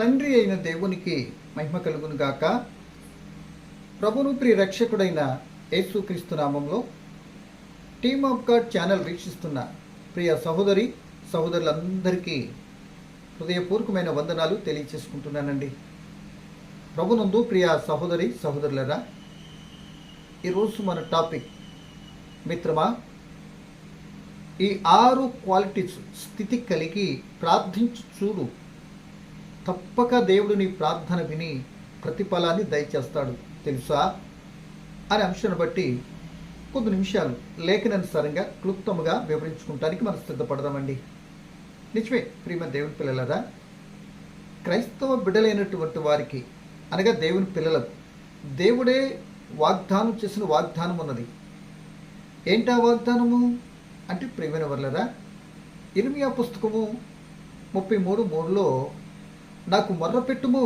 తండ్రి అయిన దేవునికి మహిమ కలుగును గాక. ప్రభును ప్రియ రక్షకుడైన యేసుక్రీస్తు నామంలో టీమ్ ఆఫ్ గాడ్ ఛానల్ వీక్షిస్తున్న ప్రియ సహోదరులందరికీ హృదయపూర్వకమైన వందనాలు తెలియచేసుకుంటున్నానండి. ప్రభునందు ప్రియ సహోదరులరా, ఈరోజు మన టాపిక్ మిత్రమా, ఈ 6 క్వాలిటీస్ స్థితి కలిగి ప్రార్థించు చూడు, తప్పక దేవుడు నీ ప్రార్థన విని ప్రతిఫలాన్ని దయచేస్తాడు తెలుసా అనే అంశాన్ని బట్టి కొద్ది నిమిషాలు లేఖనానుసారంగా క్లుప్తముగా వివరించుకుంటానికి మనం సిద్ధపడదామండి. నిజమే ప్రియమైన దేవుని పిల్లలరా, క్రైస్తవ బిడ్డలైనటువంటి వారికి అనగా దేవుని పిల్లలకు దేవుడే వాగ్దానం చేసిన వాగ్దానం ఉన్నది. ఏంటా వాగ్దానము అంటే ప్రియమైన వర్లరా, ఇర్మియా పుస్తకము 33:3లో నాకు మొర్రపెట్టుము,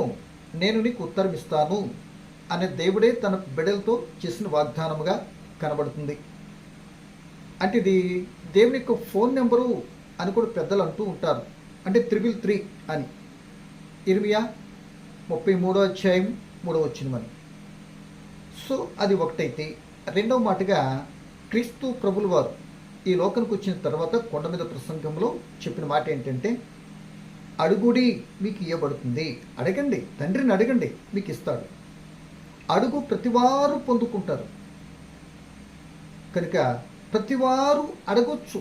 నేను నీకు ఉత్తరం ఇస్తాను అనే దేవుడే తన బిడ్డలతో చేసిన వాగ్దానముగా కనబడుతుంది. అంటే ఇది దేవుని యొక్క ఫోన్ నెంబరు అని కూడా పెద్దలు అంటూ ఉంటారు. అంటే 333 అని. ఇర్మియా 33:3 సో అది ఒకటైతే, రెండవ మాటగా క్రీస్తు ప్రభుల వారు ఈ లోకానికి వచ్చిన తర్వాత కొండ మీద ప్రసంగంలో చెప్పిన మాట ఏంటంటే, అడుగుడి మీకు ఇవ్వబడుతుంది, అడగండి, తండ్రిని అడగండి మీకు ఇస్తాడు, అడుగు ప్రతివారు పొందుకుంటారు, కనుక ప్రతివారు అడగొచ్చు,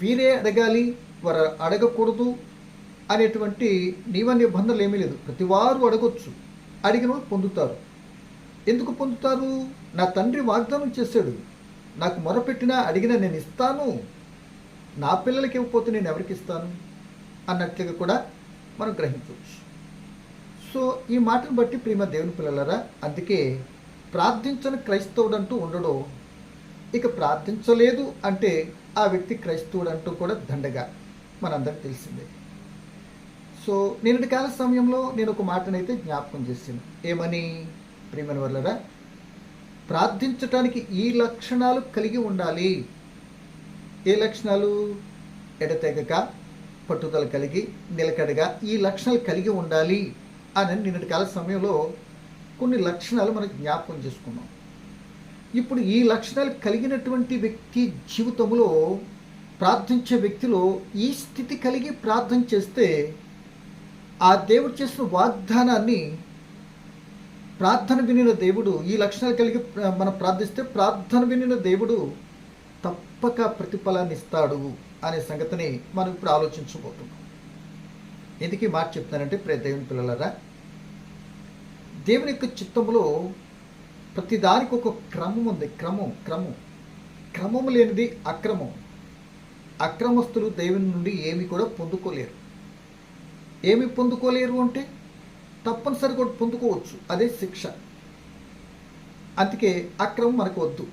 వీరే అడగాలి వారు అడగకూడదు అనేటువంటి నియమ నిబంధనలు ఏమీ లేదు. ప్రతివారు అడగొచ్చు, అడిగిన వాళ్ళు పొందుతారు. ఎందుకు పొందుతారు? నా తండ్రి వాగ్దానం చేశాడు, నాకు మొరపెట్టినా అడిగినా నేను ఇస్తాను, నా పిల్లలకి ఇవ్వకపోతే నేను ఎవరికి ఇస్తాను అన్నట్లుగా కూడా మనం గ్రహించవచ్చు. సో ఈ మాటను బట్టి ప్రియమ దేవుని పిల్లలరా, అందుకే ప్రార్థించని క్రైస్తవుడు అంటూ ఉండడు. ఇక ప్రార్థించలేదు అంటే ఆ వ్యక్తి క్రైస్తవుడు అంటూ కూడా దండగా మనందరికి తెలిసిందే. సో నిన్నటి కాల సమయంలో నేను ఒక మాటనైతే జ్ఞాపకం చేశాను. ఏమని? ప్రియమైన వర్లరా, ప్రార్థించటానికి ఈ లక్షణాలు కలిగి ఉండాలి. ఏ లక్షణాలు? ఎడతెగక, పట్టుదల కలిగి, నిలకడగా ఈ లక్షణాలు కలిగి ఉండాలి అని నిన్నటి కాల సమయంలో కొన్ని లక్షణాలు మనం జ్ఞాపకం చేసుకున్నాం. ఇప్పుడు ఈ లక్షణాలు కలిగినటువంటి వ్యక్తి జీవితంలో, ప్రార్థించే వ్యక్తిలో ఈ స్థితి కలిగి ప్రార్థన చేస్తే ఆ దేవుడు చేసిన వాగ్దానాన్ని ప్రార్థన వినిన దేవుడు, ఈ లక్షణాలు కలిగి మనం ప్రార్థిస్తే ప్రార్థన వినిన దేవుడు తప్పక ప్రతిఫలాన్ని ఇస్తాడు అనే సంగతిని మనం ఇప్పుడు ఆలోచించబోతున్నాం. ఎందుకు ఈ మాట చెప్తానంటే ప్రియ దేవుని పిల్లలరా, దేవుని యొక్క చిత్తములో ప్రతిదానికి ఒక క్రమం ఉంది. క్రమం లేనిది అక్రమం. అక్రమస్తులు దేవుని నుండి ఏమి కూడా పొందుకోలేరు. ఏమి పొందుకోలేరు అంటే తప్పనిసరి కూడా పొందుకోవచ్చు, అదే శిక్ష. అందుకే అక్రమం మనకు వద్దు.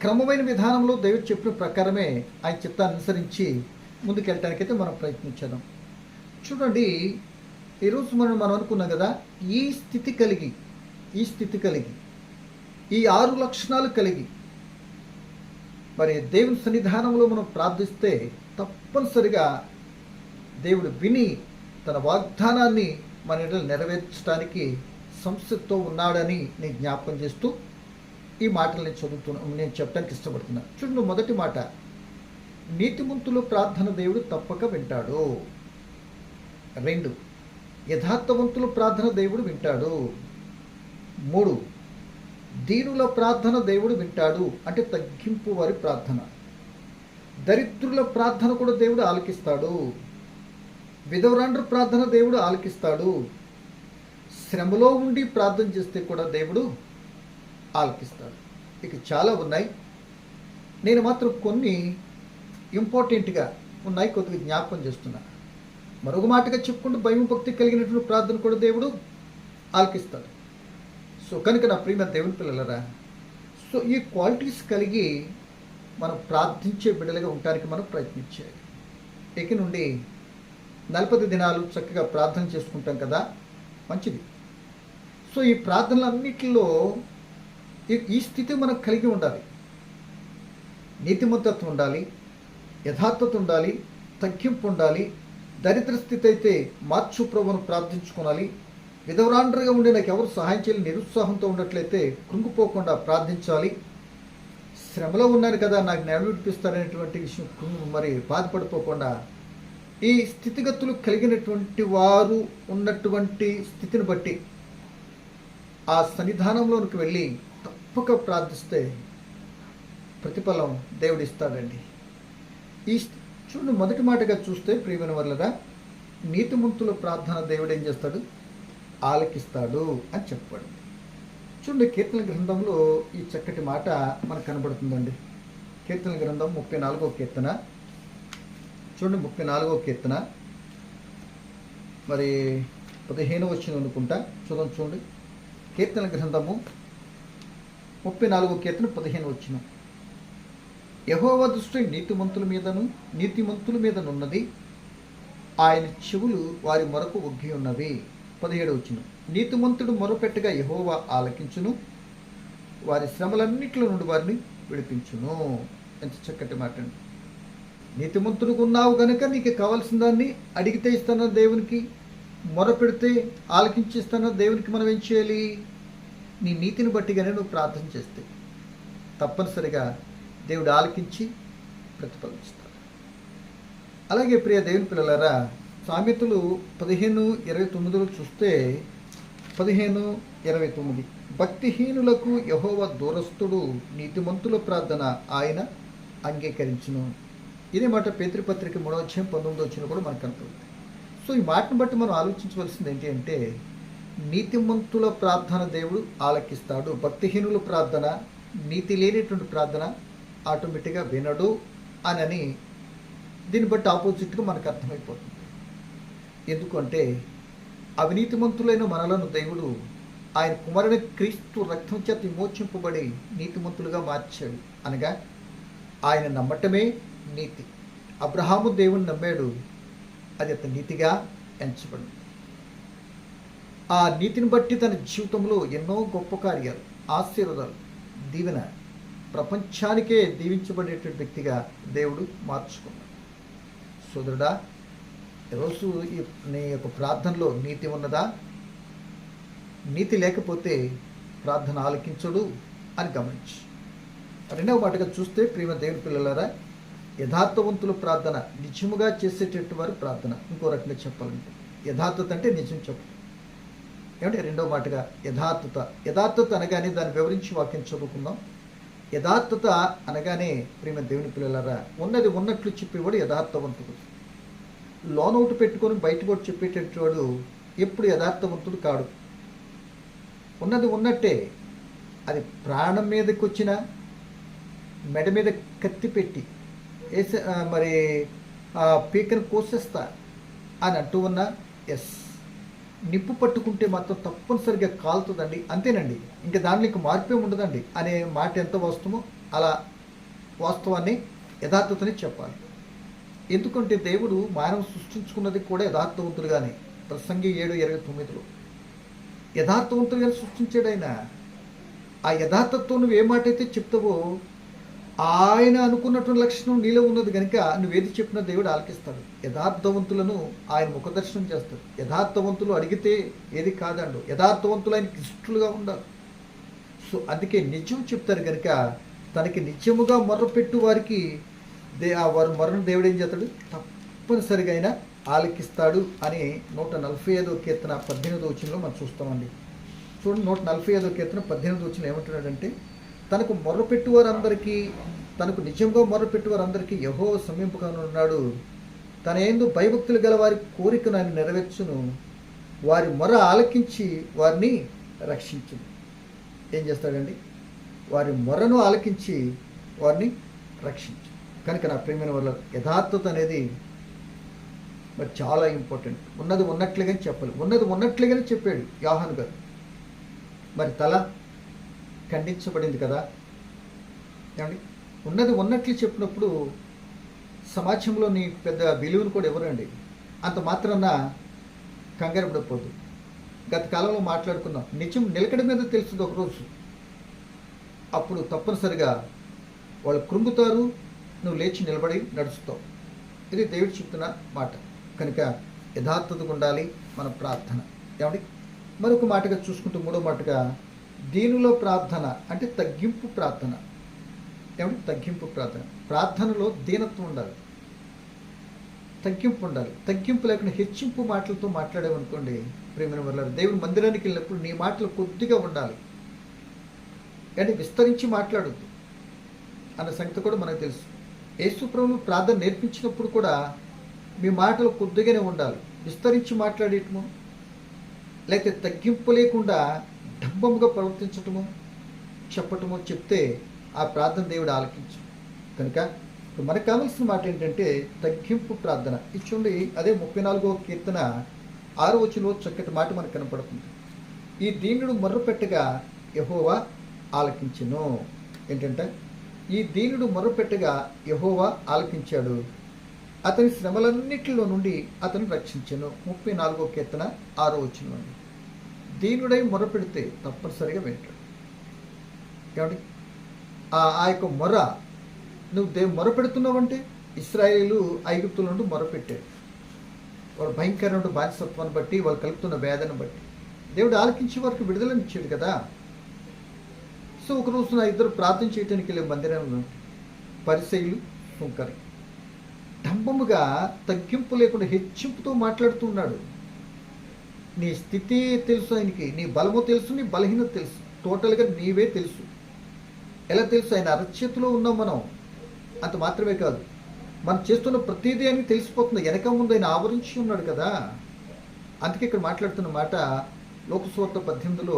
క్రమమైన విధానంలో దేవుడు చెప్పిన ప్రకారమే ఆయన చిత్తాన్ని అనుసరించి ముందుకెళ్ళటానికైతే మనం ప్రయత్నించాం. చూడండి, ఈరోజు మనం అనుకున్నాం కదా, ఈ స్థితి కలిగి ఈ 6 లక్షణాలు కలిగి మరి దేవుని సన్నిధానంలో మనం ప్రార్థిస్తే తప్పనిసరిగా దేవుడు విని తన వాగ్దానాన్ని మన ఇంట్లో నెరవేర్చడానికి సంసిద్ధతో ఉన్నాడని నేను జ్ఞాపకం చేస్తూ ఈ మాటలు నేను చెప్పడానికి ఇష్టపడుతున్నా. చూడండి, మొదటి మాట, నీతిమంతుల ప్రార్థన దేవుడు తప్పక వింటాడు. 2, యథార్థవంతుల ప్రార్థన దేవుడు వింటాడు. 3, దీనుల ప్రార్థన దేవుడు వింటాడు, అంటే తగ్గింపు వారి ప్రార్థన. దరిద్రుల ప్రార్థన కూడా దేవుడు ఆలకిస్తాడు. విధవరాండ్ర ప్రార్థన దేవుడు ఆలకిస్తాడు. శ్రమలో ఉండి ప్రార్థన చేస్తే కూడా దేవుడు ఆలకిస్తాడు. ఇక చాలా ఉన్నాయి, నేను మాత్రం కొన్ని ఇంపార్టెంట్గా ఉన్నాయి కొద్దిగా జ్ఞాపకం చేస్తున్నా. మరొక మాటగా చెప్పుకుంటూ భయం భక్తి కలిగినటువంటి ప్రార్థన కూడా దేవుడు ఆలకిస్తాడు. సో కనుక నా ప్రియమైన దేవుని పిల్లలరా, సో ఈ క్వాలిటీస్ కలిగి మనం ప్రార్థించే బిడ్డలుగా ఉండడానికి మనం ప్రయత్నించాలి. ఇక నుండి 40 దినాలు చక్కగా ప్రార్థన చేసుకుంటాం కదా, మంచిది. సో ఈ ప్రార్థనలన్నిటిలో ఈ స్థితి మనం కలిగి ఉండాలి. నీతిమంతత్వం ఉండాలి, యథార్థత ఉండాలి, తగ్గింపు ఉండాలి, దరిద్ర స్థితి అయితే మార్చు ప్రభువును ప్రార్థించుకోవాలి. విధవరాండ్రగా ఉండి నాకు ఎవరు సహాయం చేయాలి నిరుత్సాహంతో ఉన్నట్లయితే కృంగిపోకుండా ప్రార్థించాలి. శ్రమలో ఉన్నాను కదా నాకు నెల విడిపిస్తారనేటువంటి విషయం మరి బాధపడిపోకుండా ఈ స్థితిగతులు కలిగినటువంటి వారు ఉన్నటువంటి స్థితిని బట్టి ఆ సన్నిధానంలోనికి వెళ్ళి తప్పక ప్రార్థిస్తే ప్రతిఫలం దేవుడు ఇస్తాడండి. ఈ చూడండి, మొదటి మాటగా చూస్తే ప్రియమైన వాళ్ళరా, నీతిమంతుల ప్రార్థన దేవుడు ఏం చేస్తాడు? ఆలకిస్తాడు అని చెప్పాడు. చూడండి, కీర్తన గ్రంథంలో ఈ చక్కటి మాట మనకు కనబడుతుందండి. కీర్తన గ్రంథం 34వ కీర్తన చూడండి, 34వ కీర్తన మరి 15వ వచనం అనుకుంటా. చూడండి, కీర్తన గ్రంథము 34వ కీర్తన 15వ వచనం. యెహోవా దృష్టి నీతిమంతుల మీదనున్నది, ఆయన చెవులు వారి మొరకు ఒగ్గి ఉన్నవి. 17వ వచనం. నీతిమంతుడు మొరపెట్టగా యెహోవా ఆలకించును, వారి శ్రమలన్నిటిలో నుండి వారిని విడిపించును. ఎంత చక్కటి మాట అండి. నీతిమంతుడుగా ఉన్నావు కనుక నీకు కావాల్సిన దాన్ని అడిగితే ఇస్తాన దేవునికి, మొరపెడితే ఆలకించిస్తాన దేవునికి. మనం ఏం చేయాలి? నీ నీతిని బట్టిగానే నువ్వు ప్రార్థన చేస్తే తప్పనిసరిగా దేవుడు ఆలకించి ప్రతిఫలిస్తాడు. అలాగే ప్రియ దేవుని పిల్లలారా, సామెతలు 15:29 చూస్తే 15:29 భక్తిహీనులకు యెహోవా దూరస్థుడు, నీతిమంతుల ప్రార్థన ఆయన అంగీకరించును. ఇదే మాట పేతురుపత్రిక 3:19 కూడా మనకు కనపడుతుంది. సో ఈ మాటను బట్టి మనం ఆలోచించవలసింది ఏంటి అంటే, నీతిమంతుల ప్రార్థన దేవుడు ఆలకిస్తాడు. భక్తిహీనుల ప్రార్థన, నీతి లేనిటువంటి ప్రార్థన ఆటోమేటిక్గా వినడు అని దీన్ని బట్టి ఆపోజిట్గా మనకు అర్థమైపోతుంది. ఎందుకంటే అవినీతిమంతులైన మనలను దేవుడు ఆయన కుమారుని క్రీస్తు రక్తం చేత విమోచింపబడి నీతిమంతులుగా మార్చాడు. అనగా ఆయన నమ్మటమే నీతి. అబ్రహాము దేవుని నమ్మాడు, అది అతని నీతిగా ఎంచబడింది. ఆ నీతిని బట్టి తన జీవితంలో ఎన్నో గొప్ప కార్యాలు, ఆశీర్వాదాలు, దీవెన, ప్రపంచానికే దీవించబడేటువంటి వ్యక్తిగా దేవుడు మార్చుకున్నాడు. సోదరుడా, ఈరోజు నీ యొక్క ప్రార్థనలో నీతి ఉన్నదా? నీతి లేకపోతే ప్రార్థన ఆలకించడు అని గమనించు. రెండవ మాటగా చూస్తే ప్రియమైన దేవుని పిల్లలారా, యథార్థవంతుల ప్రార్థన, నిజముగా చేసేటటువంటి వారి ప్రార్థన. ఇంకో రకంగా చెప్పాలంటే యథార్థత అంటే నిజం చెప్పు. ఏమంటే రెండవ మాటగా యథార్థత అనగానే దాన్ని వివరించి వాక్యం చదువుకుందాం. యథార్థత అనగానే ప్రియమైన దేవుని పిల్లలారా, ఉన్నది ఉన్నట్లు చెప్పేవాడు యథార్థవంతుడు. లోనౌట్ పెట్టుకొని బయట కూడా చెప్పేటటువంటి వాడు ఎప్పుడు యథార్థవంతుడు కాడు. ఉన్నది ఉన్నట్టే, అది ప్రాణం మీదకి వచ్చిన మెడ మీద కత్తి పెట్టి వేసే మరి పీకను కోసేస్తా అని అంటూ ఉన్నా, ఎస్, నిప్పు పట్టుకుంటే మాత్రం తప్పనిసరిగా కాలుతుందండి, అంతేనండి, ఇంకా దాంట్లో ఇంక మార్పే ఉండదండి అనే మాట ఎంత వాస్తవమో అలా వాస్తవాన్ని, యథార్థతని చెప్పాలి. ఎందుకంటే దేవుడు మానవ సృష్టించుకున్నది కూడా యథార్థవంతులుగానే. ప్రసంగి 7:29 యథార్థవంతులుగానే సృష్టించాడు ఆయన. ఆ యథార్థతో నువ్వు ఏ మాట అయితే చెప్తావో ఆయన అనుకున్నటువంటి లక్షణం నీలో ఉన్నది కనుక నువ్వేది చెప్పినా దేవుడు ఆలకిస్తాడు. యథార్థవంతులను ఆయన ముఖదర్శనం చేస్తాడు. యథార్థవంతులు అడిగితే ఏది కాదండు. యథార్థవంతులు ఆయనకి ఇష్టలుగా ఉండాలి. సో అందుకే నిజం చెప్తారు కనుక తనకి నిజముగా మొర్రపెట్టు వారికి వారు మొర్రను దేవుడు ఏం చేస్తాడు? తప్పనిసరిగా ఆయన ఆలకిస్తాడు అని 145వ కీర్తన 18వ వచనంలో మనం చూస్తామండి. చూడండి, 145వ కీర్తన 18వ వచనం ఏమంటున్నాడంటే, తనకు మొర్రపెట్టువారందరికీ, తనకు నిజంగా మొర్రపెట్టువారందరికీ యెహోవా సమీపంగా ఉన్నాడు. తన యందు భయభక్తులు గల వారి కోరికను ఆయన నెరవేర్చును, వారి మొర ఆలకించి వారిని రక్షించును. ఏం చేస్తాడండి? వారి మొరను ఆలకించి వారిని రక్షించు. కనుక నా ప్రియమైన వాళ్ళ యథార్థత అనేది మరి చాలా ఇంపార్టెంట్. ఉన్నది ఉన్నట్లుగానే చెప్పాలి. ఉన్నది ఉన్నట్లుగానే చెప్పాడు యోహాను గారు. మరి తల ఖండించబడింది కదా. ఏమండి, ఉన్నది ఉన్నట్లు చెప్పినప్పుడు సమాజంలో నీ పెద్ద విలువను కూడా ఎవరండి. అంత మాత్రాన కంగారు పడిపోదు. గత కాలంలో మాట్లాడుకున్నాం, నిజం నిలకడ మీద తెలుస్తుంది ఒకరోజు. అప్పుడు తప్పనిసరిగా వాళ్ళు కృంగుతారు, నువ్వు లేచి నిలబడి నడుస్తావు. ఇది దేవుడు చెప్తున్న మాట. కనుక యథార్థతగా ఉండాలి మన ప్రార్థన. ఏమండి, మరొక మాటగా చూసుకుంటూ మూడో మాటగా దీనిలో ప్రార్థన అంటే తగ్గింపు ప్రార్థన. ఏమంటే తగ్గింపు ప్రార్థన. ప్రార్థనలో దీనత్వం ఉండాలి, తగ్గింపు ఉండాలి. తగ్గింపు లేకుండా హెచ్చింపు మాటలతో మాట్లాడేమనుకోండి ప్రేమైన వల్ల దేవుని మందిరానికి వెళ్ళినప్పుడు నీ మాటలు కొద్దిగా ఉండాలి, అంటే విస్తరించి మాట్లాడద్దు అన్న సంగతి కూడా మనకు తెలుసు. యేసు ప్రభువు ప్రార్థన నేర్పించినప్పుడు కూడా మీ మాటలు కొద్దిగానే ఉండాలి, విస్తరించి మాట్లాడేయటము లేకపోతే తగ్గింపు లేకుండా డంబముగా ప్రవర్తించటము చెప్పటము చెప్తే ఆ ప్రార్థన దేవుడు ఆలకించు. కనుక ఇప్పుడు మనకు కావాల్సిన మాట ఏంటంటే తగ్గింపు ప్రార్థన. ఇచ్చుండి అదే 34వ కీర్తన 6వ వచనంలో చక్కటి మాట మనకు కనపడుతుంది. ఈ దీనుడు మొర్రపెట్టగా యెహోవా ఆలకించెను. ఏంటంటే ఈ దీనుడు మొర్రపెట్టగా యెహోవా ఆలకించాడు, అతని శ్రమలన్నిటిలో నుండి అతను రక్షించెను. 34వ కీర్తన 6వ వచనం అండి. దీనుడై మొర్రపెడితే తప్పనిసరిగా వింటాడు. ఏమండి, ఆ యొక్క మొర నువ్వు మొరపెడుతున్నావంటే ఇశ్రాయేలు ఐగుప్తుల నుండి మొరపెట్టాడు. వాళ్ళ భయంకరమైన బానిసత్వాన్ని బట్టి, వాళ్ళు కలుపుతున్న వేదన బట్టి దేవుడు ఆలకించే వారికి విడుదలనిచ్చాడు కదా. సో ఒక రోజు నా ఇద్దరు ప్రార్థన చేయడానికి వెళ్ళే మందిరంలో పరిసయ్యులు సుంకరి డంబముగా తగ్గింపు లేకుండా హెచ్చింపుతో మాట్లాడుతున్నాడు. నీ స్థితి తెలుసు ఆయనకి, నీ బలము తెలుసు, నీ బలహీనత తెలుసు, టోటల్గా నీవే తెలుసు. ఎలా తెలుసు? ఆయన అరచేతిలో ఉన్నాం మనం. అంత మాత్రమే కాదు, మనం చేస్తున్న ప్రతిదీ అని తెలిసిపోతుంది. వెనక ముందు ఆయన ఆవరించి ఉన్నాడు కదా. అందుకే ఇక్కడ మాట్లాడుతున్న మాట లోకసువార్త 18లో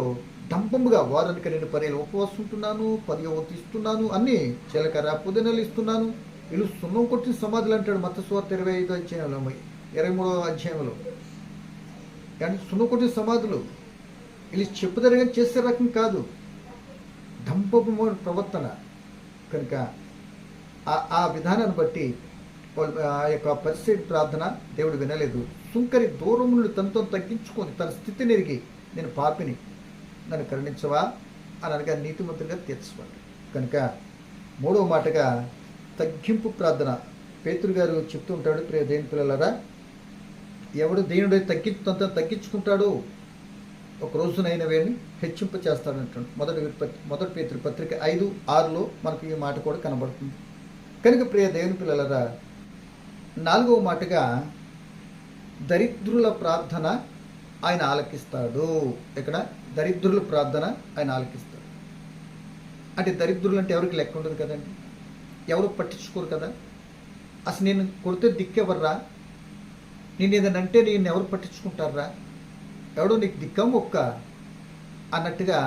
డంబముగా వారానికి 2 పర్యాలు ఉపవాసం ఉంటున్నాను, 10వ వంతు ఇస్తున్నాను, అన్నీ చిలకర పుదీనాలు ఇస్తున్నాను, వీళ్ళు సున్నం కొట్టిన సమాధులు అంటాడు మత్తయి సువార్త 25వ అధ్యాయంలో 23వ అధ్యాయంలో. కానీ సున్నం కొట్టిన సమాధులు వీళ్ళు చెప్పుదరగా చేసే రకం కాదు, డంబపు ప్రవర్తన. కనుక ఆ విధానాన్ని బట్టి ఆ యొక్క పరిస్థితి ప్రార్థన దేవుడు వినలేదు. సుంకరి దూరం నుండి తనతో తగ్గించుకొని తన స్థితిని ఎరిగి నేను పాపిని, నన్ను కరుణించవా అని అనగా నీతిమంతుడిగా తీర్చబడ్డాడు. కనుక మూడవ మాటగా తగ్గింపు ప్రార్థన. పేతురు గారు చెప్తూ ఉంటాడు, ప్రియ దేవుని పిల్లలారా, ఎవడు దేవుడు తనతో తగ్గించుకుంటాడో ఒక రోజునైనా వేడిని హెచ్చింపు చేస్తాడంటాడు. మొదటి పేతురు పత్రిక 5:6లో మనకు ఈ మాట కూడా కనబడుతుంది. కనుక ప్రియ దేవుని పిల్లలారా, 4వ మాటగా దరిద్రుల ప్రార్థన ఆయన ఆలకిస్తాడు. ఇక్కడ దరిద్రుల ప్రార్థన ఆయన ఆలకిస్తాడు. అంటే దరిద్రులు అంటే ఎవరికి లెక్క ఉండదు కదండి, ఎవరు పట్టించుకోరు కదా. అసలు నేను కొడితే దిక్కెవర్రా, నేను ఏదనంటే నేను ఎవరు పట్టించుకుంటారా, ఎవడో నీకు దిక్కం ఒక్క అన్నట్టుగా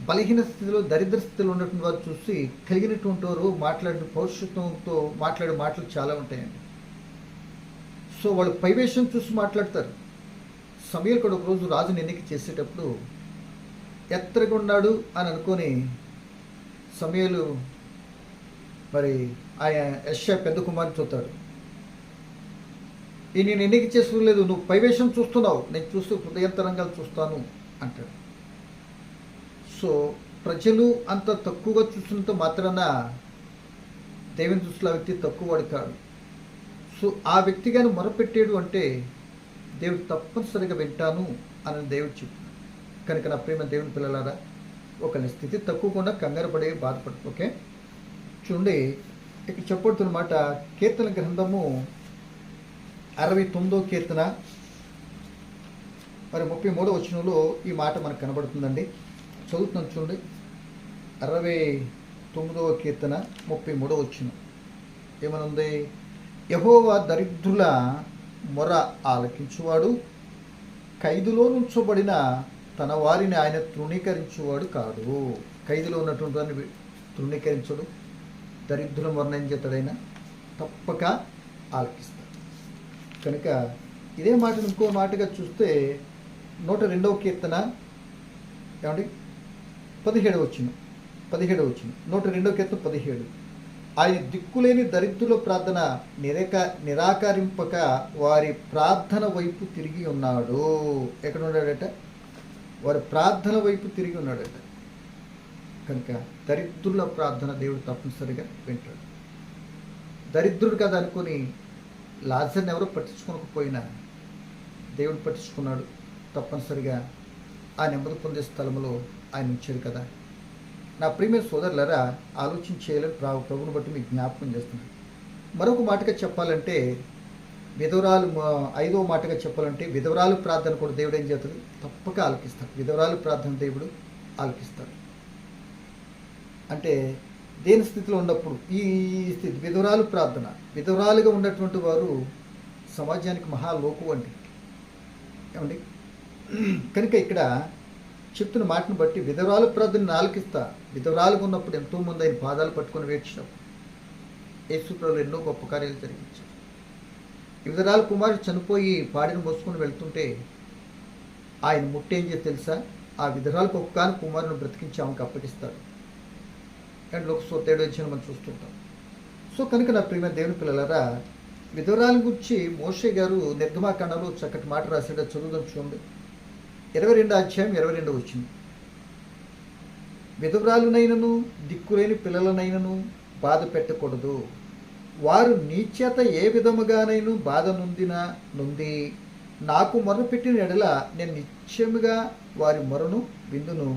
బలహీన స్థితిలో దరిద్ర స్థితిలో ఉన్నటువంటి వారు చూసి కలిగినటువంటి వారు మాట్లాడిన పౌరుషత్వంతో మాట్లాడే మాటలు చాలా ఉంటాయండి. సో వాళ్ళు పైవేషం చూసి మాట్లాడతారు. సమయలు కూడా ఒకరోజు రాజుని ఎన్నిక చేసేటప్పుడు ఎత్తరగా ఉన్నాడు అని అనుకొని సమయలు మరి ఆయన యెషయా పెద్ద కుమారుని చూస్తాడు. ఈ నేను ఎన్నిక చేసుకోలేదు, నువ్వు పైవేషం చూస్తున్నావు, నేను చూస్తూ హృదయంతరంగాలు చూస్తాను అంటాడు. సో ప్రజలు అంత తక్కువగా చూసినంత మాత్రాన దేవుని దృష్టిలో ఆ వ్యక్తి తక్కువవాడు కాదు. సో ఆ వ్యక్తిగాను మొరపెట్టాడు అంటే దేవుడు తప్పనిసరిగా వింటాను అని దేవుడు చెప్తున్నాడు. కనుక నా ప్రేమ దేవుని పిల్లలారా, ఒకరి స్థితి తక్కువకుండా కంగారు పడే బాధపడు. ఓకే, చూడండి ఇక్కడ చెప్పబడుతున్నమాట కీర్తన గ్రంథము 69వ కీర్తన మరి 33వ వచనంలో ఈ మాట మనకు కనబడుతుందండి. చదువుతున్నాను చూడండి. 69వ కీర్తన 33వ వచనం ఏమనుంది? యెహోవా దరిద్రుల మొర ఆలకించువాడు, ఖైదులో నుంచబడిన తన వారిని ఆయన తృణీకరించువాడు కాదు. ఖైదులో ఉన్నటువంటి వారిని తృణీకరించడు. దరిద్రుల మొరను ఏం చేస్తాడైనా తప్పక ఆలకిస్తాడు. కనుక ఇదే మాటను ఇంకో మాటగా చూస్తే 102వ కీర్తన ఏమండి 17వ వచనం 102వ కీర్తన 17. ఆయన దిక్కులేని దరిద్రుల ప్రార్థన నిరాకరింపక వారి ప్రార్థన వైపు తిరిగి ఉన్నాడు. ఎక్కడ ఉన్నాడట? వారి ప్రార్థన వైపు తిరిగి ఉన్నాడట. కనుక దరిద్రుల ప్రార్థన దేవుడు తప్పనిసరిగా వింటాడు. దరిద్రుడు కదా అనుకుని లాజర్ని ఎవరో పట్టించుకోకపోయినా దేవుడు పట్టించుకున్నాడు. తప్పనిసరిగా ఆ నెమ్మది పొందే స్థలంలో ఆయన ఉంచాడు కదా. నా ప్రియమైన సోదరులారా, ఆలోచన చేయాలని ప్రభువుని బట్టి మీకు జ్ఞాపకం చేస్తున్నాను. మరొక మాటగా చెప్పాలంటే విధవరాలు, 5వ మాటగా చెప్పాలంటే విధవరాలు ప్రార్థన కూడా దేవుడు ఏం చేస్తాడు? తప్పక ఆలకిస్తాడు. విధవరాలు ప్రార్థన దేవుడు ఆలకిస్తాడు. అంటే దేని స్థితిలో ఉన్నప్పుడు ఈ స్థితి విధవరాలు ప్రార్థన, విధవరాలుగా ఉన్నటువంటి వారు సమాజానికి మహాలోకు అండి. ఏమండి, కనుక ఇక్కడ చెప్తున్న మాటను బట్టి విధవరాలు ప్రార్థనని ఆలకిస్తా. విధవరాలుగా ఉన్నప్పుడు ఎంతోమంది ఆయన పాదాలు పట్టుకొని వేడ్చినప్పుడు యేసుప్రభువులు ఎన్నో గొప్ప కార్యాలు జరిగించారు. విధవరాలు కుమారుడు చనిపోయి పాడిని మోసుకొని వెళ్తుంటే ఆయన ముట్టేం చేసి తెలుసా? ఆ విధవరాలకు ఒక్కగాను కుమారుని బ్రతికించి ఆమెకు అప్పగిస్తాడు. అండ్ లోకసోత్తేడు వచ్చిన మనం చూస్తుంటాం. సో కనుక నా ప్రియమైన దేవుని పిల్లలారా, విధవరాల గురించి మోషే గారు నిర్గమాకాండలో చక్కటి మాట రాశాడు. చదువుదాం చూడండి. 22 అధ్యాయం 22 వచ్చింది. విధవరాలునైనను దిక్కులేని పిల్లలనైనను బాధ పెట్టకూడదు. వారు నీ చేత ఏ విధముగానైనా బాధ నొంది నాకు మొరపెట్టిన ఎడల నేను నిశ్చయముగా వారి మొరను విందును.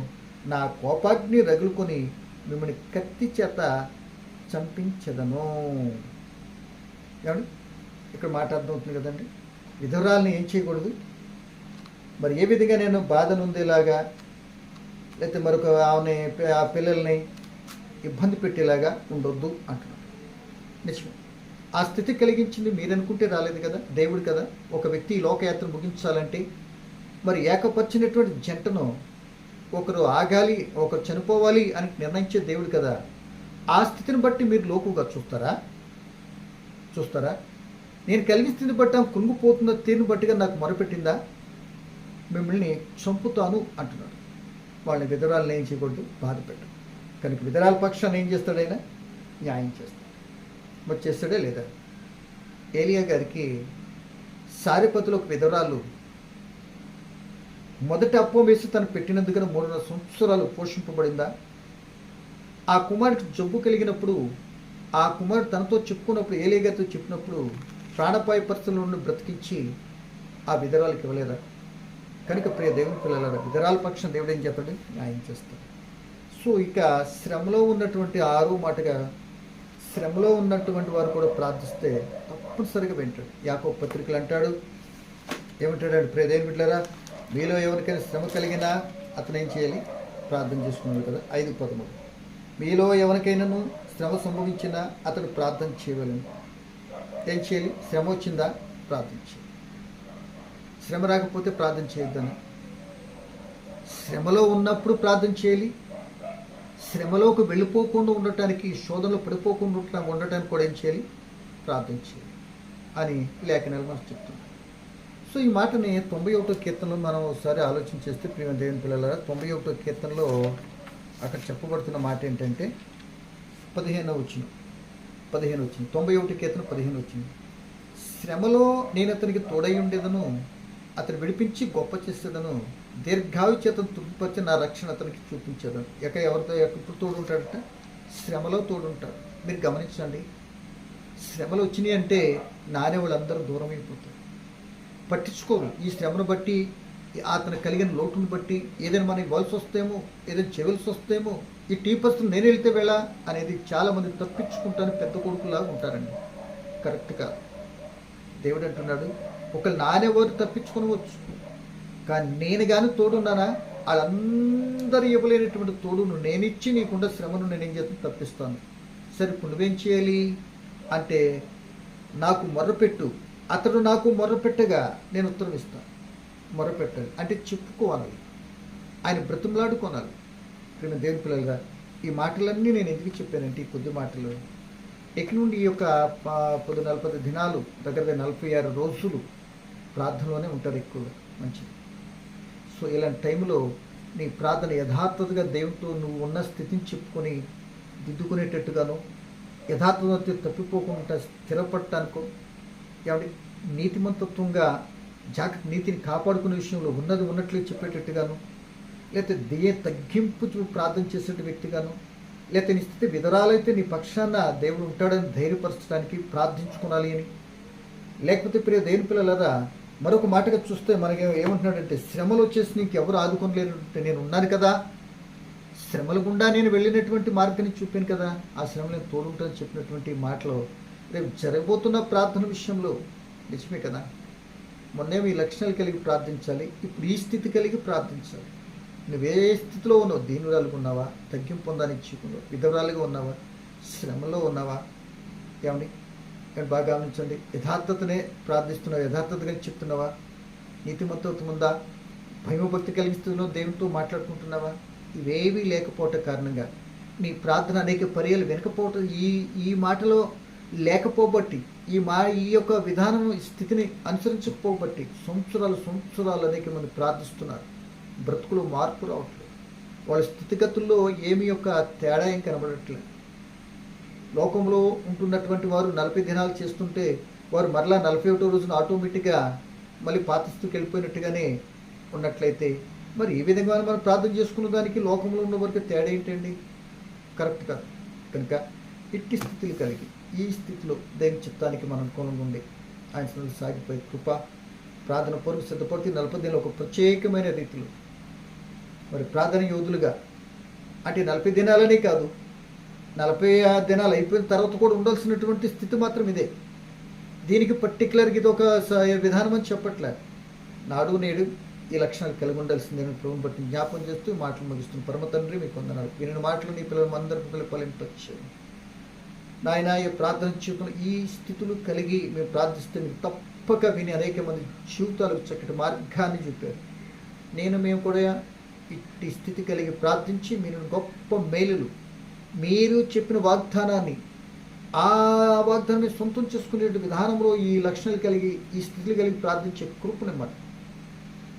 నా కోపాగ్ని రగులుకొని మిమ్మల్ని కత్తి చేత చంపించదను. ఏమండి, ఇక్కడ మాట అర్థమవుతుంది కదండి. విధవరాలని ఏం చేయకూడదు, మరి ఏ విధంగా నేను బాధ నొందేలాగా లేకపోతే మరొక ఆమె ఆ పిల్లల్ని ఇబ్బంది పెట్టేలాగా ఉండొద్దు అంటున్నాడు. నిజమే, ఆ స్థితి కలిగించింది మీరు అనుకుంటే రాలేదు కదా, దేవుడు కదా. ఒక వ్యక్తి లోకయాత్ర ముగించాలంటే మరి ఏకపరిచినటువంటి జంటను ఒకరు ఆగాలి, ఒకరు చనిపోవాలి అని నిర్ణయించే దేవుడు కదా. ఆ స్థితిని బట్టి మీరు లోకుగా చూస్తారా? నేను కలిగిన స్థితిని బట్టి ఆమె కుంగిపోతున్న తీరుని బట్టిగా నాకు మొరపెట్టిందా, మిమ్మల్ని చంపుతాను అంటున్నాడు. వాళ్ళని విధవరాలను ఏం చేయకూడదు, బాధ పెట్టు. కనుక విధవరాల పక్షాన్ని ఏం చేస్తాడైనా? న్యాయం చేస్తాడు. మరి చేస్తాడే లేదా? ఏలియా గారికి సారెపతులు ఒక విధవరాలు మొదటి అప్పం వేసి తను పెట్టినందుకని 3.5 సంవత్సరాలు పోషింపబడిందా? ఆ కుమారుడికి జబ్బు కలిగినప్పుడు ఆ కుమారుడు తనతో చెప్పుకున్నప్పుడు, ఏలియా గారితో చెప్పినప్పుడు ప్రాణపాయ పరిస్థితుల నుండి బ్రతికించి ఆ విధవరాలకు ఇవ్వలేదా? కనుక ప్రియ దేవుని పిల్లల విధవరాల పక్షం దేవుడు ఏం చేస్తాడు? న్యాయం చేస్తాడు. సో ఇక శ్రమలో ఉన్నటువంటి 6వ మాటగా, శ్రమలో ఉన్నటువంటి వారు కూడా ప్రార్థిస్తే తప్పనిసరిగా వింటాడు. యాకోబు పత్రికలు అంటాడు, ఏమంటాడు? ప్రియ దేవుని బిడ్డలారా, మీలో ఎవరికైనా శ్రమ కలిగినా అతను ఏం చేయాలి? ప్రార్థన చేసుకున్నాడు కదా. 5:13 మీలో ఎవరికైనాను శ్రమ సంభవించినా అతడు ప్రార్థన చేయవలను. ఏం చేయాలి? శ్రమ వచ్చిందా? ప్రార్థన చేయాలి. శ్రమ రాకపోతే ప్రార్థన చేయొద్దని. శ్రమలో ఉన్నప్పుడు ప్రార్థన చేయాలి. శ్రమలోకి వెళ్ళిపోకుండా ఉండటానికి, శోధనలో పడిపోకుండా ఉండటానికి కూడా ఏం చేయాలి? ప్రార్థన చేయాలి అని లేఖనాలు మనకు చెప్తుంది. సో ఈ మాటని 91వ కీర్తనలో మనం ఒకసారి ఆలోచన చేస్తే ప్రియ దేవుని పిల్లలారా, 91వ కీర్తనలో అక్కడ చెప్పబడుతున్న మాట ఏంటంటే 15వ వచనం. 91 కీర్తన 15 వచ్చింది. శ్రమలో నేను అతనికి తోడై ఉండేదను, అతను విడిపించి గొప్ప చేసేదను, దీర్ఘాయు చేతను తృప్తిపరిచి నా రక్షణ అతనికి చూపించేదను. ఎవరితో ఎప్పుడు తోడు ఉంటాడట? శ్రమలో తోడుంటాడు. మీరు గమనించండి, శ్రమలు వచ్చినాయి అంటే నానే వాళ్ళందరూ దూరం అయిపోతారు, పట్టించుకోరు. ఈ శ్రమను బట్టి, అతను కలిగిన లోటును బట్టి ఏదైనా మనకి ఇవ్వాల్సి వస్తేమో, ఏదైనా చేయవలసి వస్తేమో, ఈ టీ పరిస్థితులు నేను వెళ్తే వెళ్ళా అనేది చాలామంది తప్పించుకుంటాను పెద్ద కొడుకులాగా ఉంటారండి. కరెక్ట్ కాదు. దేవుడు అంటున్నాడు, ఒకళ్ళు నానేవారు తప్పించుకోవచ్చు, కానీ నేను కానీ తోడున్నానా, వాళ్ళందరూ ఇవ్వలేనటువంటి తోడును నేనిచ్చి నీకుండా శ్రమను నేనేం చేస్తాను? తప్పిస్తాను. సరే, ఇప్పుడు నువ్వేం చేయాలి అంటే, నాకు మొర్రపెట్టు, అతడు నాకు మొర్రపెట్టగా నేను ఉత్తరం ఇస్తాను. మొర్రపెట్టాలి అంటే చెప్పుకోవాలి, ఆయన బ్రతిమలాడుకోనాలి. ప్రేమ దేవుని పిల్లలుగా, ఈ మాటలన్నీ నేను ఎందుకు చెప్పానంటే, ఈ కొద్ది మాటలు ఇక నుండి ఈ యొక్క 40 దినాలు, దగ్గర 46 రోజులు ప్రార్థనలోనే ఉంటారు ఎక్కువగా. మంచిది. సో ఇలాంటి టైంలో నీ ప్రార్థన యథార్థతగా దేవునితో నువ్వు ఉన్న స్థితిని చెప్పుకొని దిద్దుకునేటట్టుగాను, యథార్థత తప్పిపోకుండా స్థిరపడటానికో, ఏమంటే నీతిమంతత్వంగా నీతిని కాపాడుకునే విషయంలో ఉన్నది ఉన్నట్లే చెప్పేటట్టుగాను, లేకపోతే తగ్గింపు ప్రార్థన చేసే వ్యక్తిగాను, లేకపోతే నీ స్థితి విధరాలైతే నీ పక్షాన దేవుడు ఉంటాడని ధైర్యపరచడానికి ప్రార్థించుకోవాలి అని, లేకపోతే ప్రియ దేవుని పిల్లలారా, మరొక మాటగా చూస్తే మనకి ఏమంటున్నాడంటే, శ్రమలు వచ్చేసి నీకు ఎవరు ఆదుకోలేనంటే నేను ఉన్నాను కదా, శ్రమల గుండా నేను వెళ్ళినటువంటి మార్గాన్ని చూపాను కదా, ఆ శ్రమలు నేను తోడుంటానని చెప్పినటువంటి మాటలు రేపు జరగబోతున్న ప్రార్థన విషయంలో నిజమే కదా. మొన్నేమో ఈ లక్షణాలు కలిగి ప్రార్థించాలి, ఇప్పుడు ఈ స్థితి కలిగి ప్రార్థించాలి. నువ్వే స్థితిలో ఉన్నావు? దీనురాలుగా ఉన్నావా? తగ్గింపు పొందాలని ఇచ్చుకున్నావు? విధవరాలుగా ఉన్నావా? శ్రమలో ఉన్నావా? ఏమండి బాగా గమనించండి. యథార్థతనే ప్రార్థిస్తున్నావు, యథార్థత కలిగి చెప్తున్నావా? నీతిమంతత్వం ఉందా? భయభక్తి కలిగిస్తున్నావు? దేవునితో మాట్లాడుకుంటున్నావా? ఇవేవీ లేకపోవటం కారణంగా నీ ప్రార్థన అనేక పర్యాలు వెనకపోవటం, ఈ మాటలో లేకపోబట్టి, ఈ యొక్క విధానం స్థితిని అనుసరించకపోబట్టి సంవత్సరాలు అనేక మంది ప్రార్థిస్తున్నారు. బ్రతుకులు మార్పు రావట్లేదు. వాళ్ళ స్థితిగతుల్లో ఏమి యొక్క తేడా ఏం కనబడట్లేదు. లోకంలో ఉంటున్నటువంటి వారు 40 దినాలు చేస్తుంటే వారు మరలా 41వ రోజున ఆటోమేటిక్గా మళ్ళీ పాత స్థితికి వెళ్ళిపోయినట్టుగానే ఉన్నట్లయితే మరి ఈ విధంగా మనం ప్రార్థన చేసుకున్న దానికి లోకంలో ఉన్న వరకు తేడా ఏంటండి? కరెక్ట్ కాదు. కనుక ఇట్టి స్థితులు కలిగి ఈ స్థితిలో దేవుని చిత్తానికి మనం అనుకూలంగా ఉండి ఆయన సాగిపోయే కృప ప్రార్థన పొరుగు సిద్ధపడితే 40 దినాలు ఒక ప్రత్యేకమైన రీతిలో మరి ప్రార్థన యోధులుగా, అంటే 40 దినాలనే కాదు, 40 దినాలు అయిపోయిన తర్వాత కూడా ఉండాల్సినటువంటి స్థితి మాత్రం ఇదే. దీనికి పర్టికులర్గా ఇది ఒక విధానం అని చెప్పట్లే. నాడు నేడు ఈ లక్షణాలు కలిగి ఉండాల్సిందని ప్రభువుని బట్టి జ్ఞాపకం చేస్తూ మాటలు ముగిస్తుంది. పరమ తండ్రి మీకు వందనాలు. వినిన మాటలు నీ పిల్లలు అందరికీ ఫలింపచ్చారు నాయన. ఈ ప్రార్థన చూపున ఈ స్థితులు కలిగి మేము ప్రార్థిస్తే మీరు తప్పక విని అనేక మంది జీవితాలకు చక్కటి మార్గాన్ని చూపారు. మేము కూడా ఇట్టి స్థితి కలిగి ప్రార్థించి మీరు గొప్ప మేలులు, మీరు చెప్పిన వాగ్దానాన్ని, ఆ వాగ్దానాన్ని సొంతం చేసుకునే విధానంలో ఈ లక్షణాలు కలిగి ఈ స్థితులు కలిగి ప్రార్థించే కృపనిమ్మని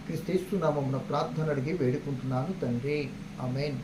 క్రీస్తు నామమున ప్రార్థన అడిగి వేడుకుంటున్నాను తండ్రి. ఆమేన్.